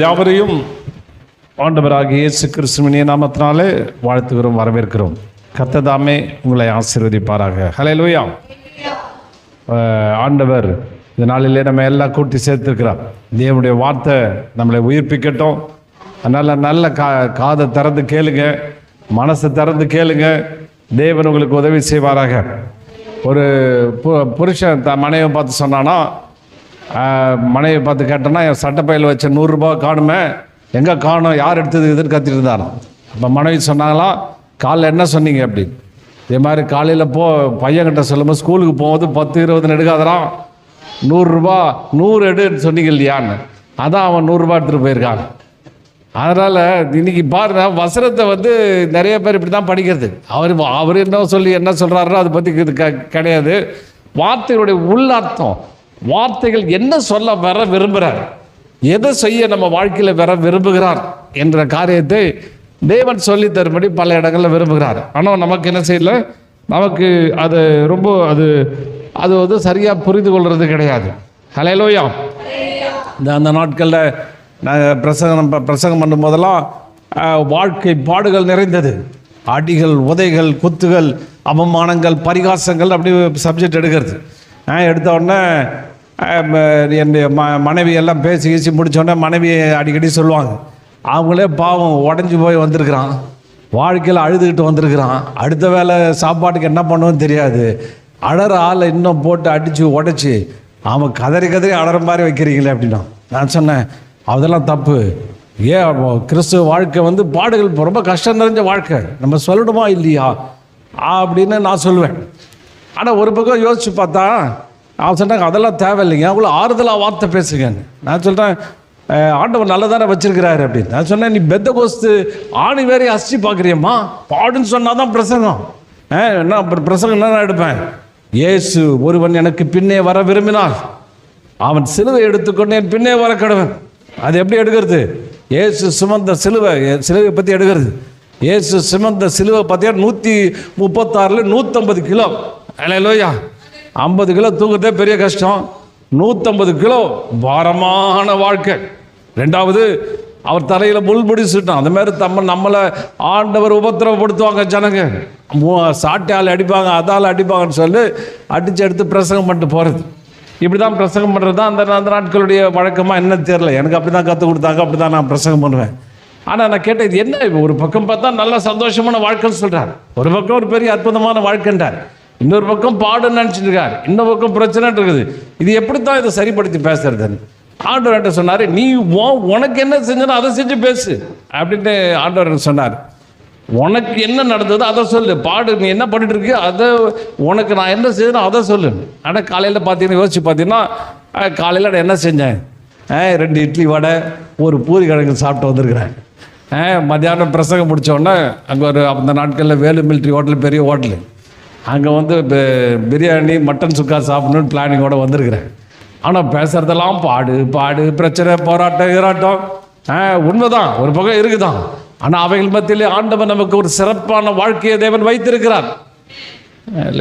உங்கள் யாவரையும் ஆண்டவராகிய இயேசு கிறிஸ்துவின் நாமத்தினாலே வாழ்த்துகிறோம், வரவேற்கிறோம். கர்த்தர் தாமே உங்களை ஆசீர்வதிப்பாராக. ஹல்லேலூயா. ஆண்டவர் இந்த நாளிலே நம்ம எல்லாம் கூட்டி சேர்த்துருக்கிறார். தேவனுடைய வார்த்தை நம்மளை உயிர்ப்பிக்கட்டும். அதனால் நல்ல காதை திறந்து கேளுங்க, மனசை திறந்து கேளுங்க. தேவன் உங்களுக்கு உதவி செய்வாராக. ஒரு புருஷன் மனைவி பார்த்து சொன்னான்னா, மனைவி பார்த்து கேட்டோன்னா, என் சட்டப்பையில் வச்ச 100 ரூபா காணுமே, எங்கே காணும், யார் எடுத்தது இதுன்னு கத்திட்டு இருந்தாரோ. இப்போ மனைவி சொன்னாங்களாம், காலைல என்ன சொன்னீங்க அப்படின்னு. இதே மாதிரி காலையில் பையன்கிட்ட சொல்லும்போது, ஸ்கூலுக்கு போகும்போது 10-20 எடுக்காதரான், 100 ரூபா 100 எடுன்னு சொன்னீங்க இல்லையான்னு. அதான் அவன் 100 ரூபா எடுத்துகிட்டு போயிருக்கான். அதனால் இன்றைக்கி பாருங்க, வசனத்தை நிறைய பேர் இப்படி தான் படிக்கிறது. அவர் என்ன சொல்கிறாரோ அதை பற்றி இது கிடையாது. வார்த்தைகளுடைய உள்ளார்த்தம், வார்த்தைகள் என்ன சொல்ல வர விரும்புகிறார், எதை செய்ய நம்ம வாழ்க்கையில் வர விரும்புகிறார் என்ற காரியத்தை தேவன் சொல்லி தரும்படி பல இடங்களில் விரும்புகிறார். ஆனால் நமக்கு என்ன செய்யல, நமக்கு அது ரொம்ப அது சரியாக புரிந்து கொள்வது கிடையாது. ஹல்லேலூயா. அந்த நாட்களில் நாங்கள் பிரசங்கம் பண்ணும்போதெல்லாம் வாழ்க்கை பாடுகள் நிறைந்தது. அடிகள், உதைகள், குத்துகள், அவமானங்கள், பரிகாசங்கள், அப்படி சப்ஜெக்ட் எடுக்கிறது. எடுத்த உடனே என்னுடைய மனைவி எல்லாம் பேசி முடித்தோடனே மனைவியை அடிக்கடி சொல்லுவாங்க, அவங்களே பாவம் உடஞ்சி போய் வந்திருக்கிறான், வாழ்க்கையில் அழுதுகிட்டு வந்திருக்கிறான், அடுத்த வேளை சாப்பாட்டுக்கு என்ன பண்ணுவோன்னு தெரியாது, அழற ஆளை இன்னும் போட்டு அடித்து உடச்சி அவன் கதறி அழற மாதிரி வைக்கிறீங்களே அப்படின்னா. நான் சொன்னேன், அதெல்லாம் தப்பு. ஏன் கிறிஸ்துவ வாழ்க்கை பாடுகள் ரொம்ப கஷ்டம் நிறைஞ்ச வாழ்க்கை, நம்ம சொல்லணுமா இல்லையா அப்படின்னு நான் சொல்லுவேன். ஆனால் ஒரு பக்கம் யோசித்து பார்த்தா அவன் சொன்னாங்க, அதெல்லாம் தேவையில்லைங்க, அவ்வளோ ஆறுதலாக வார்த்தை பேசுங்க. நான் சொல்கிறேன், ஆண்டவர் நல்லதானே வச்சிருக்கிறாரு அப்படின்னு. நான் சொன்னேன், நீ பெத்த கோஸ்து ஆணி வேறே அசிச்சு பார்க்குறியம்மா, பாடுன்னு சொன்னால் தான் பிரசங்கம். என்ன பிரசங்கம் என்ன எடுப்பேன், இயேசு ஒருவன் எனக்கு பின்னே வர விரும்பினால் அவன் சிலுவை எடுத்துக்கொண்டு என் பின்னே வர கடவன். அது எப்படி எடுக்கிறது? இயேசு சுமந்த சிலுவை பற்றி எடுக்கிறது. இயேசு சுமந்த சிலுவை பார்த்தியா 136 150 கிலோ. அல்லேலூயா. 50 கிலோ தூக்குறதே பெரிய கஷ்டம், 150 கிலோ பாரமான வாழ்க்கை. ரெண்டாவது, அவர் தலையில் முள் முடிச்சுட்டான். அந்த மாதிரி நம்மளை ஆண்டவர் உபத்திரவப்படுத்துவாங்க ஜனங்க, சாட்டையால் அடிப்பாங்க, அதால் அடிப்பாங்கன்னு சொல்லி அடித்து எடுத்து பிரசங்கம் பண்ணிட்டு போகிறது. இப்படி தான் பிரசங்கம் பண்ணுறது தான் அந்த நாட்களுடைய வழக்கமாக என்ன தெரியல. எனக்கு அப்படி தான் கற்றுக் கொடுத்தாங்க, அப்படி தான் நான் பிரசங்கம் பண்ணுவேன். ஆனால் நான் கேட்டேன், இது என்ன, ஒரு பக்கம் பார்த்தா நல்ல சந்தோஷமான வாழ்க்கைன்னு சொல்கிறார், ஒரு பக்கம் ஒரு பெரிய அற்புதமான வாழ்க்கைன்றார், இன்னொரு பக்கம் பாடுன்னு நினச்சிட்டு இருக்கார், இன்னொரு பக்கம் பிரச்சனை இருக்குது. இது எப்படித்தான் இதை சரிப்படுத்தி பேசுறதுன்னு ஆண்டவர் சொன்னார், நீ உனக்கு என்ன செஞ்சனோ அதை செஞ்சு பேசு அப்படின்ட்டு ஆண்டவர் சொன்னார். உனக்கு என்ன நடந்ததோ அதை சொல்லு, பாடு, நீ என்ன பண்ணிட்டு இருக்கு அதை, உனக்கு நான் என்ன செய்யணும் அதை சொல்லு. ஆனால் காலையில் பார்த்தீங்கன்னா யோசிச்சு பார்த்தீங்கன்னா, காலையில் நான் என்ன செஞ்சேன், 2 இட்லி வடை 1 பூரி கிழங்கு சாப்பிட்டு வந்திருக்கிறேன். மத்தியானம் பிரசங்கம் முடித்தோடனே அங்கே அந்த நாட்களில் வேலு மிலிட்ரி ஹோட்டல், பெரிய ஹோட்டலு, அங்கே பிரியாணி மட்டன் சுக்கா சாப்பிடணுன்னு பிளானிங்கோடு வந்திருக்கிறேன். ஆனால் பேசுகிறதெல்லாம் பாடு, பிரச்சனை, போராட்டம். உண்மைதான், ஒரு பக்கம் இருக்குதான். ஆனால் அவைகள் மத்தியிலே ஆண்டவன் நமக்கு ஒரு சிறப்பான வாழ்க்கையை தேவன் வைத்திருக்கிறார்.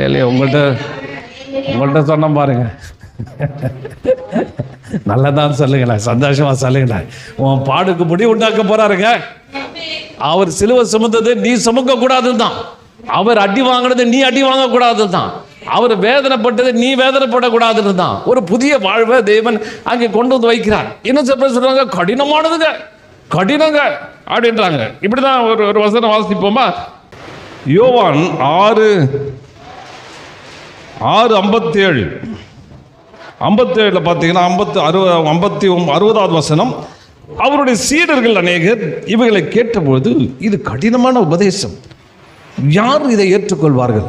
இல்லையா, உங்கள்கிட்ட சொன்ன பாருங்க, நல்லதான் சொல்லுங்களேன், சந்தோஷமா சொல்லுங்களேன். உன் பாடுக்கு முடிவு உண்டாக்க போறாருங்க. அவர் சிலுவை சுமந்தது நீ சுமக்க கூடாதுன்னு தான், அவர் அடி வாங்கினது நீ அடி வாங்க கூடாதுன்னு தான், அவர் வேதனைப்பட்டது நீ வேதனைப்படக்கூடாதுன்னு தான் ஒரு புதிய வாழ்வை தேவன் அங்கே கொண்டு வைக்கிறார். இன்னும் சில பேர் சொல்றாங்க, கடினங்க அப்படின்றாங்க. இப்படிதான் ஒரு வசனம் வாசிப்போமா, யோவான் 6:57 பார்த்தீங்கன்னா 60வது வசனம், அவருடைய சீடர்கள் அநேகர் இவைகளை கேட்டபோது, இது கடினமான உபதேசம், யார் இதை ஏற்றுக்கொள்வார்கள்?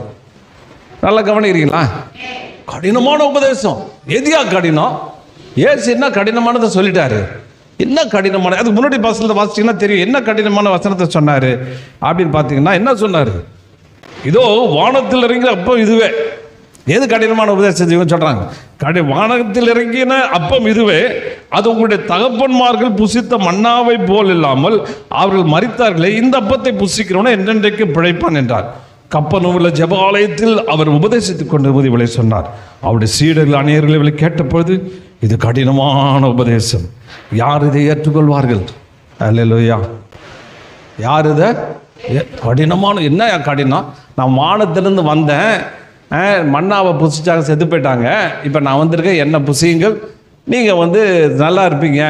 நல்லா கவனிக்கிறீங்களா? கடினமான உபதேசம். எதியா கடினம்? ஏசு என்ன கடினமானதை சொல்லிட்டாரு. என்ன கடினமான, அதுக்கு முன்னாடி வசனத்தை வாசிச்சிங்கன்னா தெரியும் என்ன கடினமான வசனத்தை சொன்னார் அப்படின்னு பார்த்தீங்கன்னா. என்ன சொன்னார்? இதோ வானத்தில் இறங்கிற அப்பம் இதுவே. எது கடினமான உபதேசம் சொல்கிறாங்க? வானத்தில் இறங்கின அப்பம் இதுவே, அது உங்களுடைய தகப்பன்மார்கள் புசித்த மன்னாவை போல் இல்லாமல் அவர்கள் மரித்தார்களே, இந்த அப்பத்தை புசிக்கிறவன என்றென்றைக்கு பிழைப்பான் என்றார். கப்பனூரில் ஜெப ஆலயத்தில் அவர் உபதேசித்துக் கொண்டிருப்பது இவளை சொன்னார். அவருடைய சீடர்கள் அநேகர்கள் இவளை கேட்டபொழுது, இது கடினமான உபதேசம், யார் இதை ஏற்றுக்கொள்வார்கள்? அல்லேலூயா. யார் இதை கடினமான என்ன கடினம்? நான் வானத்திலிருந்து வந்தேன், மன்னாவை புசிச்சாங்க, செத்து போயிட்டாங்க. இப்போ நான் வந்திருக்கேன், என்ன புசியுங்கள், நீங்கள் நல்லா இருப்பீங்க,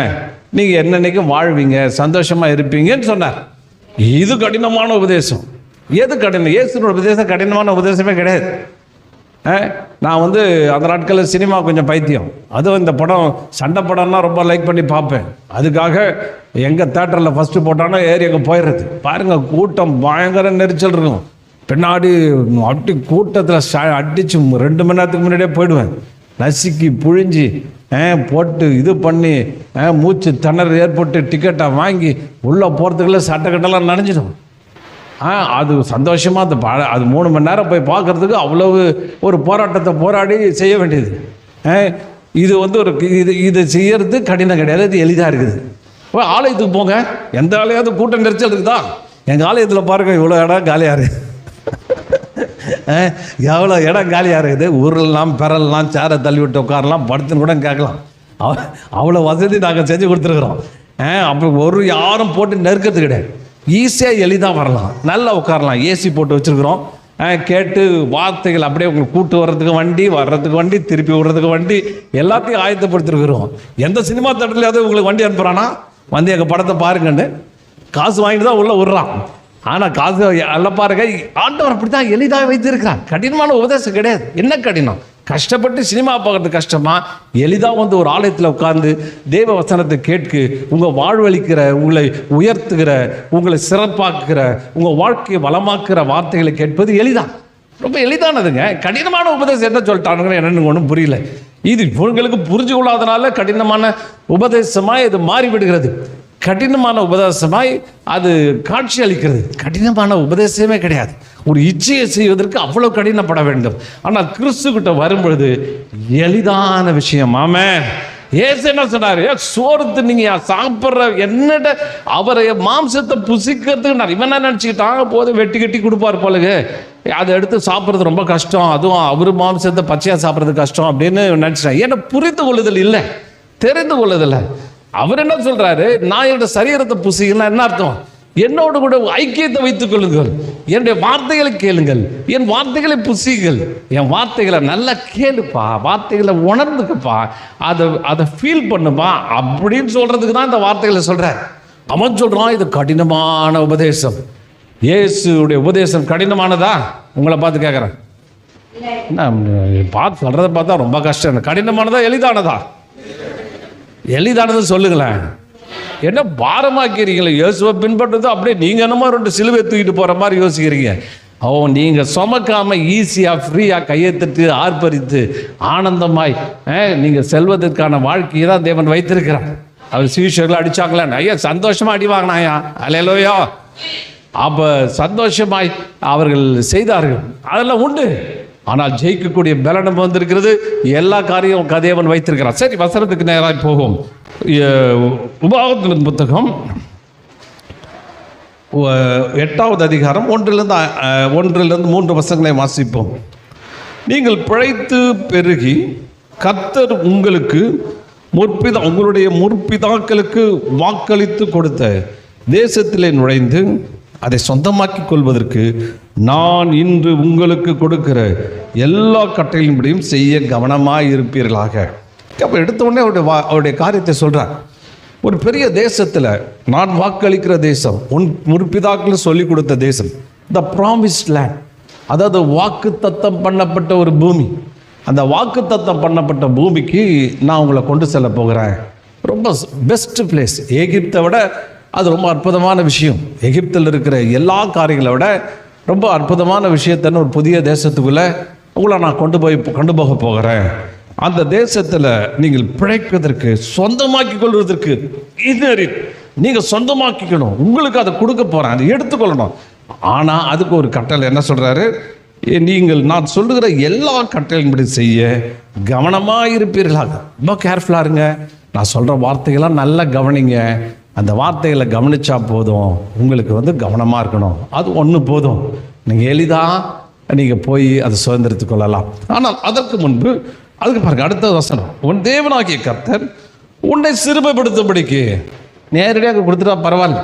நீங்கள் என்னன்னைக்கும் வாழ்வீங்க, சந்தோஷமாக இருப்பீங்கன்னு சொன்னார். இது கடினமான உபதேசம். எது கடினம்? இயேசுவோட உபதேசம் கடினமான உபதேசமே கிடையாது. நான் அந்த நாட்களில் சினிமா கொஞ்சம் பைத்தியம். அதுவும் இந்த படம் சண்டை படம்னா ரொம்ப லைக் பண்ணி பார்ப்பேன். அதுக்காக எங்கே தேட்டரில் ஃபஸ்ட்டு போட்டானோ ஏறி அங்கே போயிடுறது. பாருங்கள், கூட்டம் பயங்கர நெரிச்சல் இருக்கும். பின்னாடி அப்படி கூட்டத்தில் அடித்து 2 மணி நேரத்துக்கு முன்னாடியே போயிடுவேன். நசுக்கி புழிஞ்சி போட்டு இது பண்ணி மூச்சு திணறு ஏற்பட்டு டிக்கெட்டை வாங்கி உள்ளே போகிறதுக்குள்ளே சட்டைக்கட்டெல்லாம் நனைஞ்சிடும். அது சந்தோஷமாக அது 3 மணி நேரம் போய் பார்க்குறதுக்கு அவ்வளவு ஒரு போராட்டத்தை போராடி செய்ய வேண்டியது. இது இது செய்யறது கடினம் கிடையாது, இது எளிதாக இருக்குது. ஆலயத்துக்கு போங்க, எந்த ஆலயாவது கூட்டம் நெரிச்சல் இருக்குதா? எங்கள் ஆலயத்தில் பாருங்கள், இவ்வளோ இடம் காலியாக இருக்குது. எவ்வளோ இடம் காலியாக இருக்குது. ஊரெல்லாம் பெறலாம், சேரை தள்ளி விட்டு உட்காரலாம், படுத்துன்னு கூட கேட்கலாம். அவ்வளோ வசதி நாங்கள் செஞ்சு கொடுத்துருக்குறோம். அப்போ யாரும் போட்டு நெருக்கிறது கிடையாது. ஈஸியாக எளிதாக வரலாம், நல்லா உட்காரலாம். ஏசி போட்டு வச்சுருக்குறோம். கேட்டு வார்த்தைகள் அப்படியே உங்களுக்கு கூட்டு வர்றதுக்கு வண்டி, வர்றதுக்கு வண்டி, திருப்பி விடுறதுக்கு வண்டி, எல்லாத்தையும் ஆயத்தப்படுத்திருக்கிறோம். எந்த சினிமா தேட்டர்லையாவது உங்களுக்கு வண்டி அனுப்புகிறானா, எங்கள் படத்தை பாருங்கன்னு காசு வாங்கிட்டு தான் உள்ளே விட்றான். ஆனால் காசு எல்லாம் பாருங்க, ஆண்டவர் அப்படி தான் எளிதாக வைத்திருக்கிறார். கடினமான உபதேசம் கிடையாது. என்ன கடினம்? கஷ்டப்பட்டு சினிமா பார்க்கறது கஷ்டமா? எளிதாக ஒரு ஆலயத்தில் உட்கார்ந்து தேவ வசனத்தை கேட்கு, உங்கள் வாழ்வழிக்கிற, உங்களை உயர்த்துகிற, உங்களை சிறப்பாக்குகிற, உங்கள் வாழ்க்கையை வளமாக்குற வார்த்தைகளை கேட்பது எளிதான், ரொம்ப எளிதானதுங்க. கடினமான உபதேசம் என்ன சொல்லிட்டானுங்க என்னன்னு ஒன்றும் புரியல. இது இவங்களுக்கு புரிஞ்சு கொள்ளாதனால கடினமான உபதேசமாக இது மாறிவிடுகிறது. கடினமான உபதேசமாய் அது காட்சி அளிக்கிறது. கடினமான உபதேசமே கிடையாது. ஒரு இச்சையை செய்வதற்கு அவ்வளோ கடினப்பட வேண்டும். ஆனால் கிறிஸ்துக்கிட்ட வரும்பொழுது எளிதான விஷயம். ஆமென். ஏசு என்ன சொன்னார்? சோறு நீங்க சாப்பிட்ற என்னட அவரை மாம்சத்தை புசிக்கிறதுக்கு இவன் என்ன நினச்சிக்கிட்டான், போது வெட்டி கட்டி கொடுப்பார் போலகு, அதை எடுத்து சாப்பிட்றது ரொம்ப கஷ்டம், அதுவும் அவர் மாம்சத்தை பச்சையாக சாப்பிட்றது கஷ்டம் அப்படின்னு நினச்சிட்டேன். ஏன்னா புரிந்து கொள்ளுதல் இல்லை, தெரிந்து கொள்ளுதல். அவர் என்ன சொல்றாரு? நான் என்னோட சரீரத்தை புசிங்கன்னா என்ன அர்த்தம்? என்னோடு கூட ஐக்கியத்தை வைத்துக் கொள்ளுங்கள், என்னுடைய வார்த்தைகளை கேளுங்கள், என் வார்த்தைகளை புசிங்கள், என் வார்த்தைகளை நல்லா கேளுப்பா, வார்த்தைகளை உணர்ந்துக்கப்பா, அதை ஃபீல் பண்ணுப்பா அப்படின்னு சொல்றதுக்கு தான் இந்த வார்த்தைகளை சொல்றார். அவன் சொல்றான் இது கடினமான உபதேசம். இயேசுடைய உபதேசம் கடினமானதா? உங்களை பார்த்து கேட்குறேன், பார்த்து சொல்றதை பார்த்தா ரொம்ப கஷ்டம். கடினமானதா எளிதானதா? எளிதானது சொல்லுங்களேன். என்ன பாரமாக்கிறீங்களே? இயேசுவை பின்பற்றுறது அப்படியே நீங்கள் என்னமோ 2 சிலுவை தூக்கிட்டு போகிற மாதிரி யோசிக்கிறீங்க. நீங்கள் சுமக்காமல் ஈஸியாக ஃப்ரீயாக கையை தட்டு ஆர்ப்பரித்து ஆனந்தமாய் நீங்கள் செல்வதற்கான வாழ்க்கையை தான் தேவன் வைத்திருக்கிறார். அவர் சீஷர்கள் அடித்தாங்களான்னு, ஐயா சந்தோஷமாக அடி வாங்கினாயா, அல்லேலூயா. அப்போ சந்தோஷமாய் அவர்கள் செய்தார்கள், அதெல்லாம் உண்டு. ஆனால் ஜெயிக்கக்கூடிய பலனம் வந்திருக்கிறது. எல்லா காரியம் தேவன் வைத்திருக்கிறார். சரி, வசனத்துக்கு நேராக போகும். உபாகமத்தின் புத்தகம் 8வது அதிகாரம் 1 to 3 வசனங்களை வாசிப்போம். நீங்கள் பிழைத்து பெருகி கர்த்தர் உங்களுக்கு உங்களுடைய முற்பிதாக்களுக்கு வாக்களித்து கொடுத்த தேசத்திலே நுழைந்து அதை சொந்தமாக்கிக் கொள்வதற்கு நான் இன்று உங்களுக்கு கொடுக்கிற எல்லா கட்டளையின்படியும் செய்ய கவனமாக இருப்பீர்களாக. அப்போ எடுத்த உடனே அவருடைய காரியத்தை சொல்கிறார். ஒரு பெரிய தேசத்தில் நான் வாக்களிக்கிற தேசம், உன் முற்பிதாக்கள் சொல்லிக் கொடுத்த தேசம், த ப்ராமிஸ்ட் லேண்ட், அதாவது வாக்கு தத்தம் பண்ணப்பட்ட ஒரு பூமி. அந்த வாக்கு தத்தம் பண்ணப்பட்ட பூமிக்கு நான் உங்களை கொண்டு செல்ல போகிறேன். ரொம்ப பெஸ்ட் பிளேஸ். எகிப்தை விட அது ரொம்ப அற்புதமான விஷயம். எகிப்தில் இருக்கிற எல்லா காரியங்களை விட ரொம்ப அற்புதமான விஷயத்தன்னு ஒரு புதிய தேசத்துக்குள்ளே உங்களை நான் கொண்டு போக போகிறேன். அந்த தேசத்தில் நீங்கள் பிழைப்பதற்கு, சொந்தமாக்கி கொள்வதற்கு, நீங்கள் சொந்தமாக்கிக்கணும். உங்களுக்கு அதை கொடுக்க போகிறேன், அதை எடுத்துக்கொள்ளணும். ஆனால் அதுக்கு ஒரு கட்டளை என்ன சொல்கிறாரு? நீங்கள் நான் சொல்லுகிற எல்லா கட்டளையின்படி செய்ய கவனமாக இருப்பீர்களாக. ரொம்ப கேர்ஃபுல்லாக இருங்க. நான் சொல்கிற வார்த்தைகள்லாம் நல்லா கவனிங்க. அந்த வார்த்தைகளை கவனித்தா போதும். உங்களுக்கு கவனமாக இருக்கணும். அது ஒன்று போதும். நீங்கள் எளிதாக நீங்கள் போய் அதை சுதந்திரத்துக் கொள்ளலாம். ஆனால் அதற்கு முன்பு அதுக்கு பாருங்க, அடுத்த வசனம், உன் தேவனாகிய கர்த்தர் உன்னை சிறுமைப்படுத்தும்படிக்கு. நேரடியாக கொடுத்துட்டா பரவாயில்ல.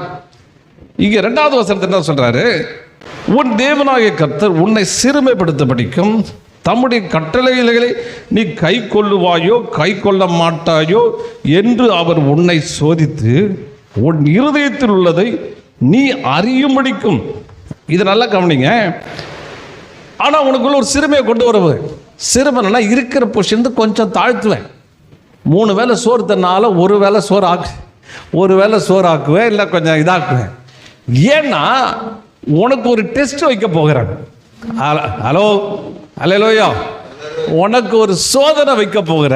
இங்க 2வது வசனத்தை என்ன சொல்றாரு? உன் தேவனாகிய கர்த்தர் உன்னை சிறுமைப்படுத்தும்படிக்கும் தம்முடைய கட்டளைகளை நீ கை கொள்ளுவாயோ கை கொள்ள மாட்டாயோ என்று அவர் உன்னை சோதித்து உன் இருதயத்தில் உள்ளதை நீ அறியும்படிக்கும். இது நல்லா கவனிங்க. ஆனா உனக்குள்ள ஒரு சிறுமையை கொண்டு வருவேன். சிறுமைனா இருக்கிற பொசிஷன் கொஞ்சம் தாழ்த்துவேன். 3 வேளை சோறு தன்னால ஒரு வேளை சோறு ஆக்குவேன், இல்லை கொஞ்சம் இதாக்குவேன். ஏன்னா உனக்கு ஒரு டெஸ்ட் வைக்க போகிறேன். ஹலோ அல்லேலூயா. உனக்கு ஒரு சோதனை வைக்க போகிற.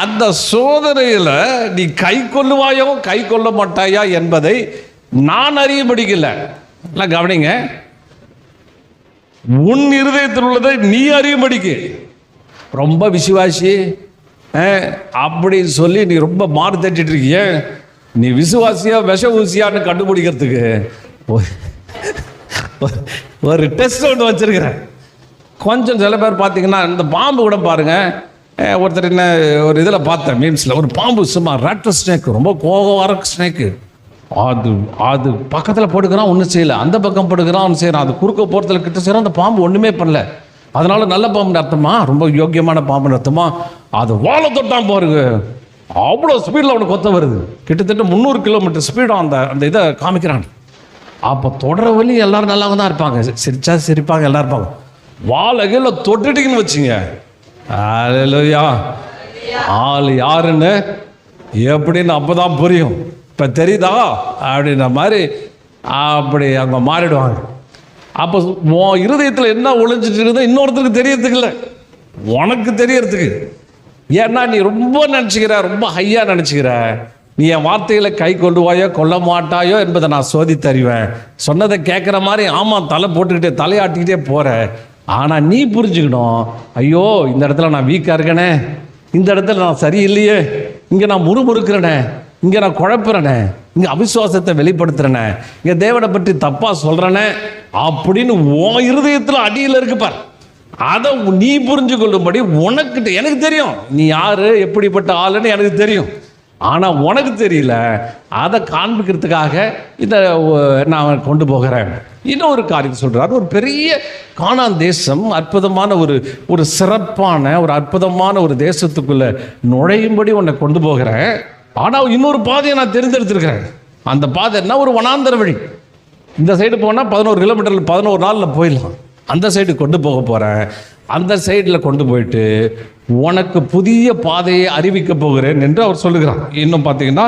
அந்த சோதனையில் நீ கை கொள்ளுவாயோ கை கொள்ள மாட்டாயா என்பதை நான் அறிய முடியல. கவனிங்க, உன் இருதயத்தில் உள்ளதை நீ அறிய முடிக்க. ரொம்ப விசுவாசி அப்படின்னு சொல்லி நீ ரொம்ப மாறு தட்டிட்டு இருக்கிய. நீ விசுவாசியா விஷ ஊசியான்னு கண்டுபிடிக்கிறதுக்கு ஒரு டெஸ்ட் ஒன்று வச்சிருக்கிறேன். கொஞ்சம் சில பேர் பார்த்தீங்கன்னா இந்த பாம்பு கூட பாருங்க. ஒருத்தர் என்ன ஒரு இதில் பார்த்தேன், மீம்ஸில் ஒரு பாம்பு சும்மா ராட்டர் ஸ்னேக், ரொம்ப கோவர ஸ்னேக்கு. அது பக்கத்தில் போட்டுக்கிறான், ஒன்றும் செய்யலை. அந்த பக்கம் போட்டுக்கிறான், ஒன்று செய்யறான். அது குறுக்க போகிறதுல கிட்ட செய்யறான். அந்த பாம்பு ஒன்றுமே பண்ணல. அதனால நல்ல பாம்புன்னு அர்த்தமா, ரொம்ப யோக்கியமான பாம்புன்னு அர்த்தமா. அது வாழை தொட்டான் பாருங்க, அவ்வளோ ஸ்பீடில் அவனுக்கு கொத்த வருது. கிட்டத்தட்ட 300 கிலோமீட்டர் ஸ்பீடும் அந்த இதை காமிக்கிறான். அப்போ தொடர வழி எல்லாரும் நல்லா தான் இருப்பாங்க, சிரிச்சா சிரிப்பாங்க, எல்லாம் இருப்பாங்க. வாழகையில் தொட்டுட்டிங்கன்னு வச்சுங்க, அல்லேலூயா, ஆள் யாருன்னு எப்படின்னு அப்போதான் புரியும். இப்போ தெரியுதா அப்படின்ற மாதிரி அப்படி அவங்க மாறிடுவாங்க. அப்போ உன் இருதயத்தில் என்ன ஒளிஞ்சிட்டு இருக்குதோ இன்னொருத்தருக்கு தெரியறதுக்கு இல்லை, உனக்கு தெரியறதுக்கு. ஏன்னா நீ ரொம்ப நினச்சிக்கிற, ரொம்ப ஹையாக நினச்சிக்கிற. நீ என் வார்த்தைகளை கை கொள்ளுவாயோ கொள்ள மாட்டாயோ என்பதை நான் சோதித்து அறிவேன். சொன்னதை கேட்குற மாதிரி ஆமாம் தலை போட்டுக்கிட்டே தலையாட்டிக்கிட்டே போகிற. ஆனால் நீ புரிஞ்சுக்கணும், ஐயோ இந்த இடத்துல நான் வீக்காக இருக்கேனே, இந்த இடத்துல நான் சரியில்லையே, இங்கே நான் முறுமுறுக்கிறேனே, இங்கே நான் குழப்புறேனே, இங்கே அவிசுவாசத்தை வெளிப்படுத்துகிறேனே, இங்கே தேவனை பற்றி தப்பாக சொல்கிறேனே அப்படின்னு உன் இருதயத்தில் அடியில் இருக்குப்பார். அதை நீ புரிஞ்சு கொள்ளும்படி உனக்கிட்ட எனக்கு தெரியும், நீ யாரு எப்படிப்பட்ட ஆளுன்னு எனக்கு தெரியும். ஆனால் உனக்கு தெரியல. அதை காண்பிக்கிறதுக்காக இதை நான் கொண்டு போகிறேன். இன்னொரு காரியம் சொல்கிறார். ஒரு பெரிய கானான் தேசம், அற்புதமான ஒரு சிறப்பான ஒரு அற்புதமான ஒரு தேசத்துக்குள்ளே நுழையும்படி உன்னை கொண்டு போகிறேன். ஆனால் இன்னொரு பாதையை நான் தெரிந்தெடுத்திருக்கிறேன். அந்த பாதை என்ன? ஒரு வனாந்தர வழி. இந்த சைடு போனால் 11 கிலோமீட்டரில் 11 நாளில் போயிடலாம். அந்த சைடு கொண்டு போக போகிறேன். அந்த சைடில் கொண்டு போயிட்டு உனக்கு புதிய பாதையை அறிவிக்க போகிறேன் என்று அவர் சொல்லுகிறார். இன்னும் பார்த்தீங்கன்னா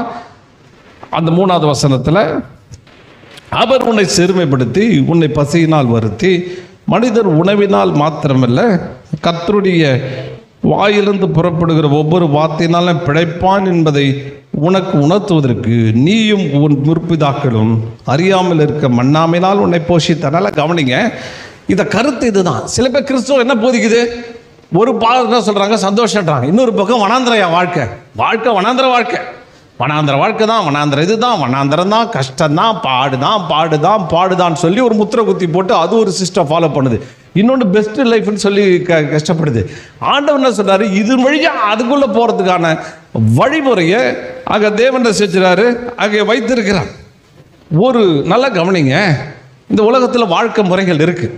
அந்த 3வது வசனத்தில், அவர் உன்னை சிறுமைப்படுத்தி உன்னை பசியினால் வருத்தி மனிதர் உணவினால் மாத்திரமல்ல கர்த்தருடைய வாயிலிருந்து புறப்படுகிற ஒவ்வொரு வார்த்தையினாலும் பிழைப்பான் என்பதை உனக்கு உணர்த்துவதற்கு நீயும் உன் முற்பிதாக்களும் அறியாமல் இருக்க மண்ணாமையினால் உன்னை போஷித்தனால. கவனிங்க, இந்த கருத்து இதுதான். சில பேர் கிறிஸ்துவம் என்ன போதிக்குது? ஒரு பாடம் சொல்றாங்க, சந்தோஷன்றாங்க. இன்னொரு பக்கம் வனாந்திர வாழ்க்கை வனாந்திர வாழ்க்கை தான், வனாந்திர இதுதான், வனாந்திரம் தான், கஷ்டம்தான், பாடுதான் சொல்லி ஒரு முத்திரை குத்தி போட்டு அது ஒரு சிஸ்டம் ஃபாலோ பண்ணுது. இன்னொன்று பெஸ்ட் லைஃப்னு சொல்லி கஷ்டப்படுது. ஆண்டவர் என்ன சொல்றாரு? இது வழியா அதுக்குள்ள போறதுக்கான வழிமுறையை அங்கே தேவன் செஞ்சுறாரு, அங்கே வைத்திருக்கிறார். ஒரு நல்லா கவனிங்க, இந்த உலகத்தில் வாழ்க்கை முறைகள் இருக்கு.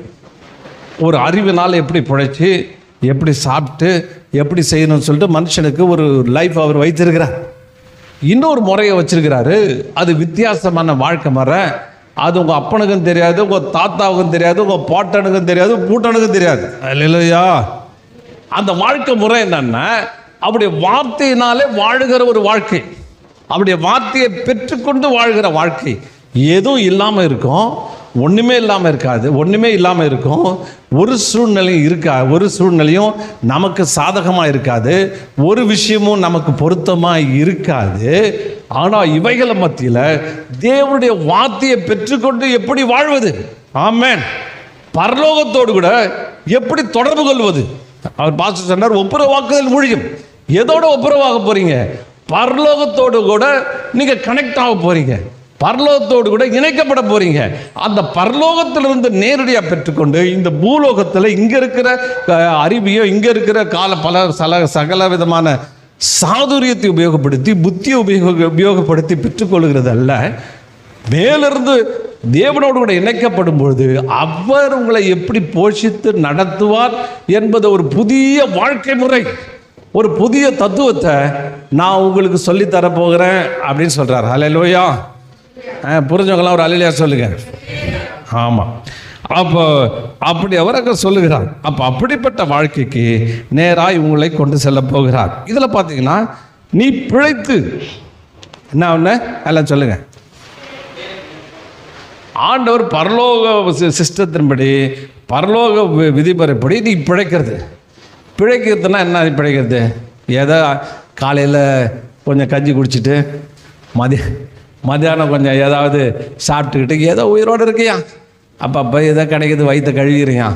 ஒரு அறிவினால் எப்படி பிழைச்சி, எப்படி சாப்பிட்டு, எப்படி செய்யணும்னு சொல்லிட்டு மனுஷனுக்கு ஒரு லைஃப் அவர் வைத்திருக்கிறார். இன்னொரு முறையை வச்சிருக்கிறாரு. அது வித்தியாசமான வாழ்க்கை முறை. அது உங்கள் அப்பனுக்கும் தெரியாது, உங்கள் தாத்தாவுக்கும் தெரியாது, உங்கள் பாட்டனுக்கும் தெரியாது, பூட்டனுக்கும் தெரியாது. இல்லையா? அந்த வாழ்க்கை முறை என்னன்னா, அவருடைய வார்த்தையினாலே வாழுகிற ஒரு வாழ்க்கை, அவருடைய வார்த்தையை பெற்றுக்கொண்டு வாழ்கிற வாழ்க்கை. எதுவும் இல்லாமல் இருக்கும், ஒன்றுமே இல்லாமல் இருக்காது, ஒன்றுமே இல்லாமல் இருக்கும். ஒரு சூழ்நிலையும் நமக்கு சாதகமாக இருக்காது, ஒரு விஷயமும் நமக்கு பொருத்தமாக இருக்காது. ஆனால் இவைகளை மத்தியில் தேவனுடைய வார்த்தையை பெற்றுக்கொண்டு எப்படி வாழ்வது? ஆமென். பரலோகத்தோடு கூட எப்படி தொடர்பு கொள்வது? அவர் பாஸ்டர் சொன்னார், ஒப்புரவாக்குதல் மூழ்கும். எதோட ஒப்புரவாக போறீங்க? பரலோகத்தோடு கூட நீங்க கனெக்ட் ஆக போறீங்க, பரலோகத்தோடு கூட இணைக்கப்பட போறீங்க. அந்த பரலோகத்திலிருந்து நேரடியாக பெற்றுக்கொண்டு இந்த பூலோகத்தில் இங்கே இருக்கிற அறிவியோ, இங்கே இருக்கிற பல சகல விதமான சாதுரியத்தை உபயோகப்படுத்தி புத்தியை உபயோகப்படுத்தி பெற்றுக்கொள்கிறது அல்ல. மேலிருந்து தேவனோடு கூட இணைக்கப்படும் பொழுது அவர் உங்களை எப்படி போஷித்து நடத்துவார் என்பது ஒரு புதிய வாழ்க்கை முறை, ஒரு புதிய தத்துவத்தை நான் உங்களுக்கு சொல்லித்தர போகிறேன் அப்படின்னு சொல்றார். ஹல்லேலூயா. புரிஞ்சவங்களாம் ஒரு ஹல்லேலூயா சொல்லுங்க. ஆமாம், அப்போ அப்படி அவரங்க சொல்லுகிறார். அப்போ அப்படிப்பட்ட வாழ்க்கைக்கு நேராக உங்களை கொண்டு செல்ல போகிறார். இதில் பார்த்தீங்கன்னா நீ பிழைத்து என்ன ஒன்று எல்லாம் சொல்லுங்க. ஆண்டவர் பரலோக சிஸ்டத்தின்படி பரலோக விதிமுறைப்படி நீ பிழைக்கிறதுனா என்ன பிழைக்கிறது? ஏதோ காலையில் கொஞ்சம் கஞ்சி குடிச்சிட்டு மதியானம் கொஞ்சம் ஏதாவது சாப்பிட்டுக்கிட்டு ஏதோ உயிரோடு இருக்கியா, அப்போ எதோ கிடைக்கிது வயிற்ற கழுவிறியா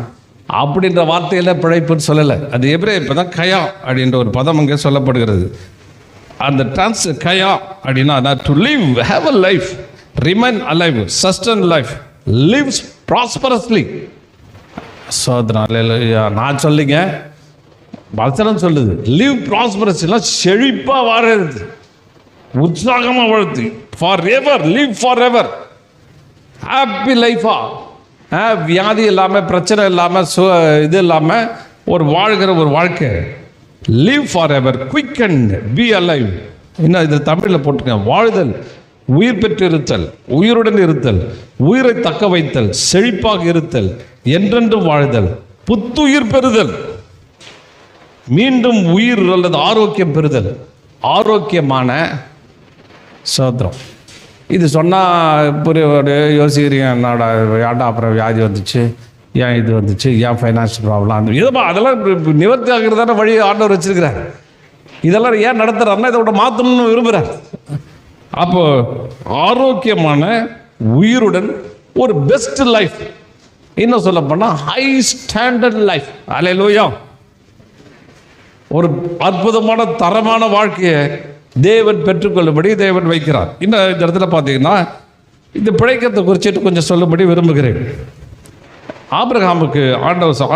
அப்படின்ற வார்த்தையில் பிழைப்புன்னு சொல்லலை. அது எப்படி இப்போ தான் கயா அப்படின்ற ஒரு பதம் அங்கே சொல்லப்படுகிறது. அந்த கயா அப்படின்னா to live, have a life, remain alive, sustain life, lives prosperously. நான் சொல்லிங்க, வசனம் சொல்லுது லிவ் ப்ராஸ்பரஸ்லாம் செழிப்பாக வாழறது, உற்சாகமாக வாழ்த்து, forever, live forever, happy லைஃபா, வியாதி இல்லாமல் பிரச்சனை இல்லாமல் இது இல்லாமல் ஒரு வாழ்கிற ஒரு வாழ்க்கை. Live for ever, quick and B alive. இன்னும் இது தமிழில் போட்டுங்க, வாழ்தல், உயிர் பெற்று இருத்தல், உயிருடன் இருத்தல், உயிரை தக்க வைத்தல், செழிப்பாக இருத்தல், என்றென்றும் வாழ்தல், புத்துயிர் பெறுதல், மீண்டும் உயிர் அல்லது ஆரோக்கியம் பெறுதல், ஆரோக்கியமான சோத்திரம். இது சொன்னால் புரிய யோசிக்கிறீங்க, என்னோட ஏன்டா அப்புறம் வியாதி வந்துச்சு, ஏன் இது வந்துச்சு, ஏன் ஃபைனான்ஸ் ப்ராப்ளம், அதெல்லாம் நிவர்த்தி ஆகிறதான வழி ஆண்டவர் வச்சிருக்கிறார். இதெல்லாம் ஏன் நடத்துகிறாருன்னா இதோட மாற்றணும்னு விரும்புகிறார். அப்போ ஆரோக்கியமான உயிருடன் ஒரு பெஸ்ட் லைஃப், இன்னும் சொல்ல போனால் ஹை ஸ்டாண்டர்ட் லைஃப். அல்லேலூயா. ஒரு அற்புதமான தரமான வாழ்க்கையை தேவன் பெற்றுக்கொள்ளும்படி தேவன் வைக்கிறார். இந்த இடத்துல பார்த்தீங்கன்னா இந்த பிழைக்கத்தை குறிச்சிட்டு கொஞ்சம் சொல்லும்படி விரும்புகிறேன். ஆபிரகாமுக்கு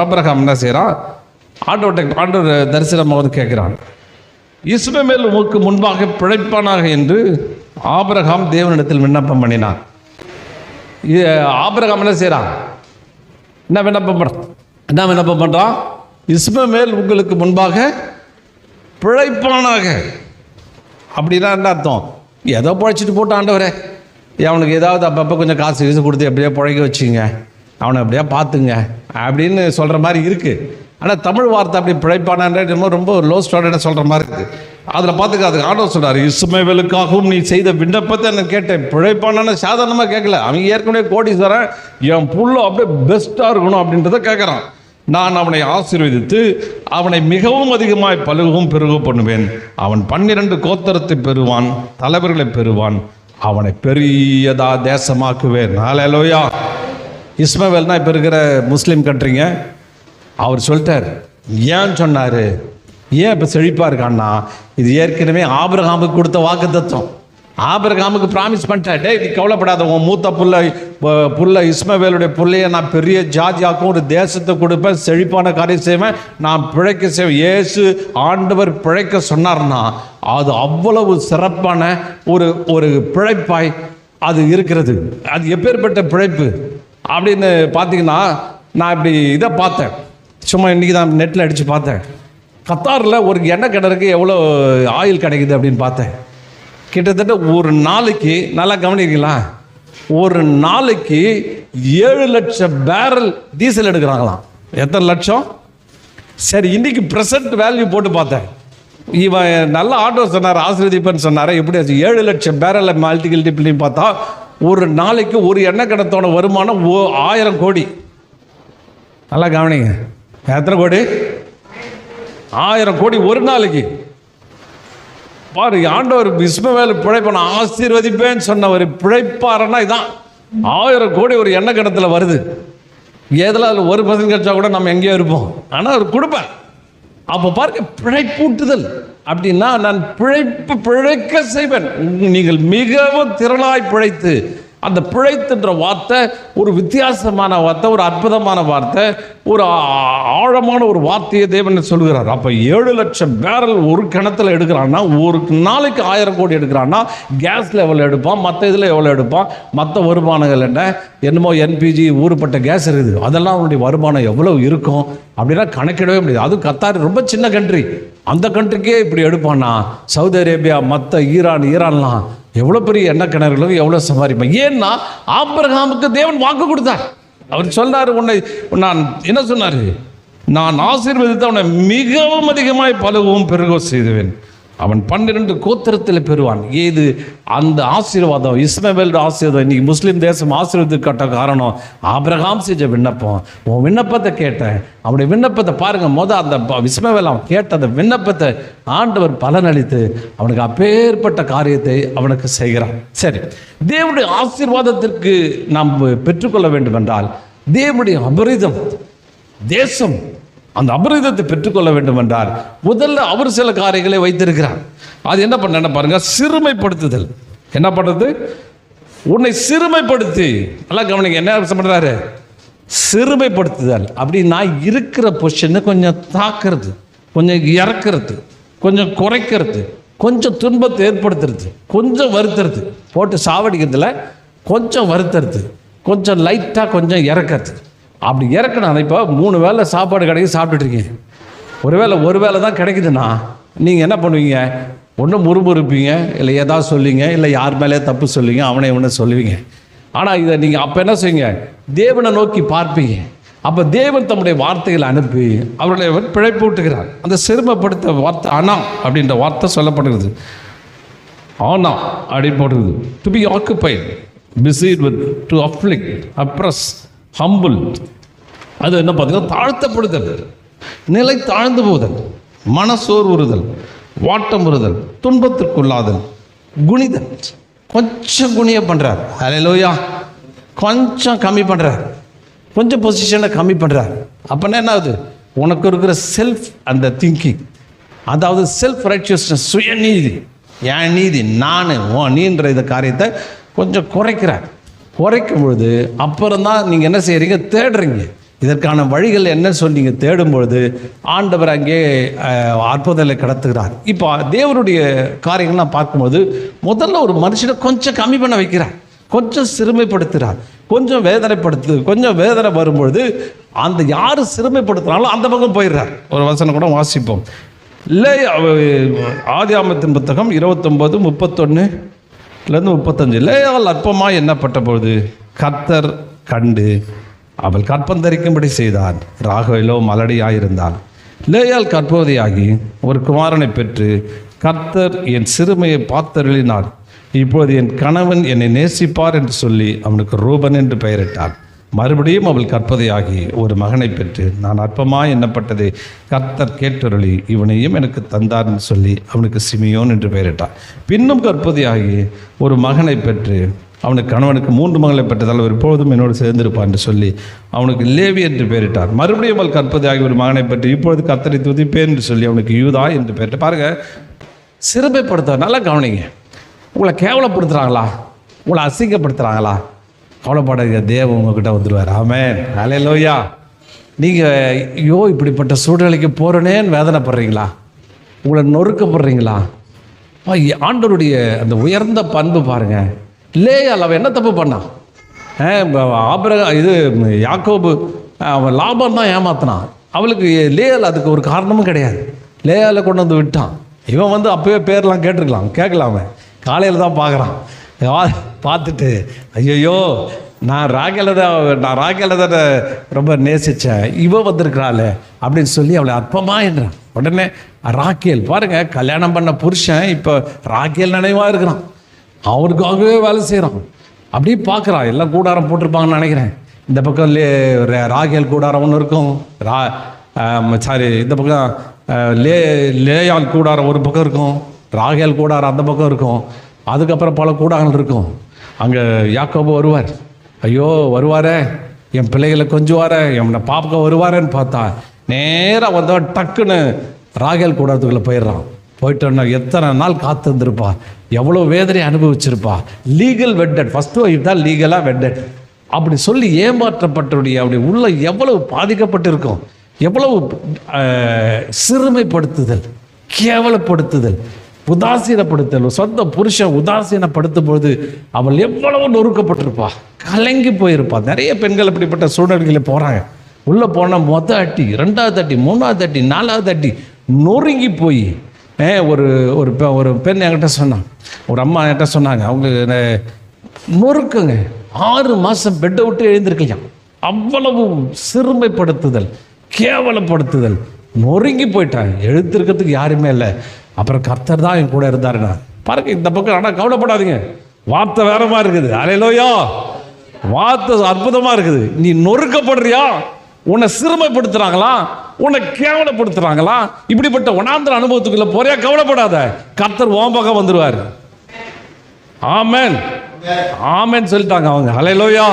ஆபிரகாம் என்ன செய்கிறான், ஆண்டவர் தரிசனமாக கேட்கிறான், இஸ்மவேல் உமக்கு முன்பாக பிழைப்பானாக என்று ஆபிரகாம் தேவனிடத்தில் விண்ணப்பம் பண்ணினான். ஆபிரகாம் என்ன செய்கிறான், என்ன விண்ணப்பம் பண்ணுறான், இஸ்மவேல் உங்களுக்கு முன்பாக பிழைப்பானாக. அப்படின்னா என்ன அர்த்தம், ஏதோ பிழைச்சிட்டு போட்டு ஆண்டவரே, அவனுக்கு ஏதாவது அப்பப்போ கொஞ்சம் காசு கொடுத்து எப்படியா பிழைக்க வச்சுங்க, அவனை எப்படியா பார்த்துங்க அப்படின்னு சொல்கிற மாதிரி இருக்குது. ஆனால் தமிழ் வார்த்தை அப்படி பிழைப்பானான்ற ரொம்ப லோ ஸ்டாண்டர்டாக சொல்கிற மாதிரி இருக்குது. அதில் பார்த்துக்காது ஆண்டவர் சொல்கிறார், இஸ்மவேலுக்காகவும் நீ செய்த விண்ணப்பத்தை நான் கேட்டேன். பிழைப்பானான்னு சாதாரணமாக கேட்கல, அவங்க ஏற்கனவே கோடீஸ்வரன், என் புள்ள அப்படியே பெஸ்ட்டாக இருக்கணும் அப்படின்றத கேட்குறான். நான் அவனை ஆசீர்வதித்து அவனை மிகவும் அதிகமாய் பலுகவும் பெருக பண்ணுவேன். அவன் 12 கோத்திரத்தை பெறுவான், தலைவர்களை பெறுவான், அவனை பெரியதா தேசமாக்குவேன். ஹல்லேலூயா. இஸ்மவேல்னா இப்போ இருக்கிற முஸ்லீம் கண்ட்ரிங்க. அவர் சொல்லிட்டார், ஏன் சொன்னார், ஏன் இப்போ செழிப்பாக இருக்கான்னா, இது ஏற்கனவே ஆபிரகாமுக்கு கொடுத்த வாக்கு தத்துவம். ஆபிரகாமுக்கு ப்ராமிஸ் பண்ணிட்டேன், டே நீ கவலைப்படாத, உன் மூத்த புள்ள இஸ்மவேலுடைய புள்ளைய நான் பெரிய ஜாதியாக்கும் ஒரு தேசத்தை கொடுப்பேன், செழிப்பான காரியம் செய்வேன், நான் பிழைக்க செய்வேன். இயேசு ஆண்டவர் பிழைக்க சொன்னார்னா அது அவ்வளவு சிறப்பான ஒரு பிழைப்பாய் அது இருக்கிறது. அது எப்பேற்பட்ட பிழைப்பு அப்படின்னு பார்த்தீங்கன்னா, நான் இப்படி இதை பார்த்தேன், சும்மா இன்றைக்கி தான் நெட்டில் அடித்து பார்த்தேன். கத்தாரில் ஒரு எண்ணெய் கிணறுக்கு எவ்வளோ ஆயில் கிடைக்குது அப்படின்னு பார்த்தேன். கிட்டத்தட்ட ஒரு நாளைக்கு, நல்லா கவனிக்கிறீங்களா, ஒரு நாளைக்கு 7 லட்சம் பேரல் டீசல் எடுக்கிறாங்களாம். எத்தனை லட்சம்? சரி, இன்னைக்கு ப்ரெசன்ட் வேல்யூ போட்டு பார்த்தேன். இவன் நல்ல ஆட்டோ சொன்னார், ஆசிரியப்பன்னு சொன்னார். எப்படி 7 லட்சம் பேரல் மல்டிபிள்னு பார்த்தா ஒரு நாளைக்கு ஒரு எண்ணெய் கிணத்தோட வருமானம் 1000 கோடி. நல்லா கவனிங்க, எத்தனை கோடி? 1000 கோடி ஒரு நாளைக்கு. பாரு, ஆண்டவர் இஸ்மவேல் பிழைப்பான ஆசீர்வதிப்பேன்னு சொன்ன ஒரு பிழைப்பாரன்னா இதான். 1000 கோடி ஒரு எண்ணெய் கிணத்துல வருது. ஏதில் அதில் 1% கிடைச்சா கூட நம்ம எங்கேயோ இருப்போம், ஆனால் அவர் கொடுப்பேன். அப்போ பாருங்க, பிழைப்பூட்டுதல் அப்படின்னா நான் பிழைக்க செய்வேன். நீங்கள் மிகவும் திரளாய் பிழைத்து அந்த பிழைத்துன்ற வார்த்தை ஒரு வித்தியாசமான வார்த்தை, ஒரு அற்புதமான வார்த்தை, ஒரு ஆழமான ஒரு வார்த்தையை தேவன் சொல்கிறார். அப்போ 7 லட்சம் பேரல் ஒரு கிணத்துல எடுக்கிறான்னா, ஒரு நாளைக்கு 1000 கோடி எடுக்கிறான்னா, கேஸில் எவ்வளோ எடுப்பான், மற்ற இதில் எவ்வளோ எடுப்பான், மற்ற வருமானங்கள் என்னமோ என்பிஜி ஊறுப்பட்ட கேஸ் இருக்குது, அதெல்லாம் அவனுடைய வருமானம் எவ்வளோ இருக்கும் அப்படின்னா கணக்கிடவே முடியாது. அதுவும் கத்தார் ரொம்ப சின்ன கண்ட்ரி, அந்த கண்ட்ரிக்கே இப்படி எடுப்பான்னா சவுதி அரேபியா, மற்ற ஈரான்லாம் எவ்வளோ பெரிய எண்ணெய் கிணறுகளும் எவ்வளோ சம்பாதிப்பான். ஏன்னா ஆபிரகாமுக்கு தேவன் வாக்கு கொடுத்தார். அவர் சொன்னார், நான் என்ன சொன்னார், நான் ஆசீர்வதித்து அவனை மிகவும் அதிகமாய் பலவும் பெருகவும் செய்துவேன், அவன் 12 கோத்திரத்தில் பெறுவான். ஏது அந்த ஆசீர்வாதம், இஸ்மவேல் ஆசீர்வாதம். இன்னைக்கு முஸ்லீம் தேசம் ஆசீர்வாதத்துக்கு கட்ட காரணம் ஆபிரகாம் செஞ்ச விண்ணப்பம். உன் விண்ணப்பத்தை கேட்டேன், அவனுடைய விண்ணப்பத்தை பாருங்க. அந்த இஸ்மவேல் அவன் கேட்ட அந்த விண்ணப்பத்தை ஆண்டவர் பலனளித்து அவனுக்கு அப்பேற்பட்ட காரியத்தை அவனுக்கு செய்கிறான். சரி, தேவனுடைய ஆசீர்வாதத்திற்கு நாம் பெற்றுக்கொள்ள வேண்டும் என்றால் தேவனுடைய அபரிதம் தேசம், அந்த அபரிதத்தை பெற்றுக்கொள்ள வேண்டும் என்றால் முதல்ல அவர் சில காரியங்களை வைத்திருக்கிறார். அது என்ன பண்ண பாருங்க, சிறுமைப்படுத்துதல். என்ன பண்ணுறது, உன்னை சிறுமைப்படுத்தி, நல்லா கவனிங்க, என்ன பண்றாரு, சிறுமைப்படுத்துதல். அப்படின்னா இருக்கிற பொசிஷனை கொஞ்சம் தாக்குறது, கொஞ்சம் இறக்குறது, கொஞ்சம் குறைக்கிறது, கொஞ்சம் துன்பத்தை ஏற்படுத்துறது, கொஞ்சம் வருத்துறது, போட்டு சாவடிக்கிறதுல கொஞ்சம் வருத்துறது, கொஞ்சம் லைட்டாக கொஞ்சம் இறக்கிறது. அப்படி இறக்கணும். இப்போ 3 வேளை சாப்பாடு கிடைக்கும், சாப்பிட்டுட்ருக்கீங்க. ஒரு வேளை தான் கிடைக்குதுன்னா நீங்கள் என்ன பண்ணுவீங்க, ஒன்று முறுமுறுப்பீங்க, இல்லை ஏதாவது சொல்லுவீங்க, இல்லை யார் மேலே தப்பு சொல்லுவீங்க, அவனை இவனை சொல்லுவீங்க. ஆனால் இதை நீங்கள் அப்போ என்ன செய்வீங்க, தேவனை நோக்கி பார்ப்பீங்க. அப்போ தேவன் தம்முடைய வார்த்தைகளை அனுப்பி அவர்களை பிழைப்பு விட்டுக்கிறார். அந்த சிறுமைப்படுத்த வார்த்தை ஆனா அப்படின்ற வார்த்தை சொல்லப்படுகிறது. ஆனா அப்படின்னு போடுறது, to be occupied, busied with, to afflict, oppress, humble. அது என்ன பார்த்தீங்கன்னா தாழ்த்தப்படுதல், நிலை தாழ்ந்து போதல், மனசோர்வுறுதல், வாட்டமுறுதல், துன்பத்திற்குள்ளாதல், குனிதல். கொஞ்சம் குனிய பண்ணுறார், அல்லேலூயா, கொஞ்சம் கம்மி பண்ணுறார், கொஞ்சம் பொசிஷனை கம்மி பண்ணுறார். அப்போனா என்ன ஆகுது, உனக்கு இருக்கிற செல்ஃப் அந்த திங்கிங், அதாவது செல்ஃப் ரைச்சியஸ்னஸ், சுயநீதி, என் நீதி, நான் நீன்ற இந்த காரியத்தை கொஞ்சம் குறைக்கிறார். குறைக்கும் பொழுது அப்புறம்தான் நீங்கள் என்ன செய்கிறீங்க, தேடுறீங்க. இதற்கான வழிகள் என்ன சொல்லி நீங்கள் தேடும்பொழுது ஆண்டவர் அங்கே அற்புதங்களை கடத்துகிறார். இப்போ தேவனுடைய காரியங்கள்லாம் பார்க்கும்போது முதல்ல ஒரு மனுஷனை கொஞ்சம் கம்மி பண்ண வைக்கிறார், கொஞ்சம் சிறுமைப்படுத்துகிறார், கொஞ்சம் கொஞ்சம் வேதனை வரும்பொழுது அந்த யார் சிறுமைப்படுத்துகிறாலும் அந்த பக்கம் போயிடுறார். ஒரு வசனம் கூட வாசிப்போம். ஆதியாகமத்தின் புத்தகம் 29, 31-35. லேயாள் அற்பமாய் எண்ணப்பட்ட பொழுது கர்த்தர் கண்டு அவள் கற்பந்தரிக்கும்படி செய்தார். ராகவேலோ மலடியாயிருந்தாள். லேயாள் கர்ப்பவதியாகி ஒரு குமாரனை பெற்று கர்த்தர் என் சிறுமையை பார்த்தருளினார், இப்போது என் கணவன் என்னை நேசிப்பார் என்று சொல்லி அவனுக்கு ரூபன் என்று பெயரிட்டாள். மறுபடியும் அவள் கற்பதையாகி ஒரு மகனை பெற்று நான் அற்பமாய் எண்ணப்பட்டதை கர்த்தர் கேட்டருளி இவனையும் எனக்கு தந்தார் என்று சொல்லி அவனுக்கு சிமியோன் என்று பெயரிட்டார். பின்னும் கற்பதையாகி ஒரு மகனை பெற்று அவனுக்கு கணவனுக்கு 3 மகளை பெற்றதால் அவர் எப்பொழுதும் என்னோடு சேர்ந்திருப்பார் என்று சொல்லி அவனுக்கு லேவி என்று பெயரிட்டார். மறுபடியும் அவள் கற்பதையாகி ஒரு மகனை பெற்று இப்பொழுது கர்த்தரை துதிப்பேன் என்று சொல்லி அவனுக்கு யூதா என்று பெயரிட்டு. பாருங்க, சிறுமைப்படுத்த நல்லா கவனிங்க. உங்களை கேவலப்படுத்துகிறாங்களா, உங்களை அசிங்கப்படுத்துகிறாங்களா, கவலைப்படாதீங்க, தேவன் உங்ககிட்ட வந்துடுவார். ஆமென், அல்லேலூயா. நீங்கள் ஐயோ இப்படிப்பட்ட சூழ்நிலைக்கு போகிறேனேன்னு வேதனைப்படுறீங்களா, உங்களை நொறுக்கப்படுறீங்களா, ஆண்டவருடைய அந்த உயர்ந்த பண்பு பாருங்கள். லேயாள் அவன் என்ன தப்பு பண்ணான், யாக்கோபு அவன் லாபான் தான் ஏமாத்தினான். அவளுக்கு லேயாள் அதுக்கு ஒரு காரணமும் கிடையாது. லேயாளை கொண்டு வந்து விட்டான். இவன் வந்து அப்போவே பேர்லாம் கேட்கலாமே, காலையில் தான் பார்க்குறான். பார்த்துட்டு ஐயோ நான் ராகேலை தான் ரொம்ப நேசித்தேன், இவ வந்திருக்கிறாளே அப்படின்னு சொல்லி அவளை அற்பமாக என்றான். உடனே ராகேல் பாருங்க, கல்யாணம் பண்ண புருஷன் இப்போ ராகேல் நினைவாக இருக்கிறான், அவருக்காகவே வேலை செய்கிறான். அப்படியே பார்க்குறான், எல்லாம் கூடாரம் போட்டிருப்பாங்கன்னு நினைக்கிறேன். இந்த பக்கம் ராகேல் கூடாரம் ஒன்று இருக்கும், இந்த பக்கம் லேயாள் கூடாரம் ஒரு பக்கம் இருக்கும், ராகேல் கூடாரம் அந்த பக்கம் இருக்கும். அதுக்கப்புறம் பல கூடாரங்கள் இருக்கும். அங்கே யாக்கோபு வருவார். ஐயோ வருவாரே, என் பிள்ளைகளை கொஞ்சுவாரே, என்னை பார்க்க வருவாரேன்னு பார்த்தா நேராக வந்தவன் டக்குன்னு ராகேல் கூடாரத்துக்குள்ளே போயிடுறான். போயிட்டோன்னா எத்தனை நாள் காத்திருந்திருப்பா, எவ்வளோ வேதனை அனுபவிச்சிருப்பா. லீகல் வெட்டட், ஃபர்ஸ்ட் ஒய்ஃப் தான் லீகலாக வெட்டட். அப்படி சொல்லி ஏமாற்றப்பட்டவுடைய அப்படி உள்ள எவ்வளவு பாதிக்கப்பட்டிருக்கும், எவ்வளவு சிறுமைப்படுத்துதல், கேவலப்படுத்துதல், உதாசீனப்படுத்தல். சொந்த புருஷன் உதாசீனப்படுத்தும் பொழுது அவள் எவ்வளவு நொறுக்கப்பட்டிருப்பா, கலங்கி போயிருப்பா. நிறைய பெண்கள் அப்படிப்பட்ட சூழ்நிலைகளில் போகிறாங்க. உள்ளே போனால் மொதல் அட்டி, ரெண்டாவது அட்டி, மூணாவது அட்டி, நாலாவது அட்டி, நொறுங்கி போய் ஒரு பெண் என்கிட்ட சொன்னான், ஒரு அம்மா என்கிட்ட சொன்னாங்க, அவங்களுக்கு நொறுக்குங்க 6 மாதம் பெட்டை விட்டு எழுந்திருக்கலாம். அவ்வளவு சிறுமைப்படுத்துதல், கேவலப்படுத்துதல், நொறுங்கி போயிட்டாங்க. எழுந்திருக்கிறதுக்கு யாருமே இல்லை. அப்புறம் கர்த்தர் தான் என் கூட இருந்தாருண்ணா. பாருங்க இந்த பக்கம். ஆனால் கவலைப்படாதீங்க, வார்த்தை வேறமா இருக்குது. அல்லேலூயா, வார்த்தை அற்புதமா இருக்குது. நீ நொறுக்கப்படுறியா, உன்னை சிறுமைப்படுத்துறாங்களா, உன்னை கேவலப்படுத்துறாங்களா, இப்படிப்பட்ட வனாந்திர அனுபவத்துக்குள்ள போறியா, கவலைப்படாத, கர்த்தர் உன் பக்கம் வந்துருவாரு. ஆமென் ஆமென் சொல்லிட்டாங்க அவங்க. அல்லேலூயா.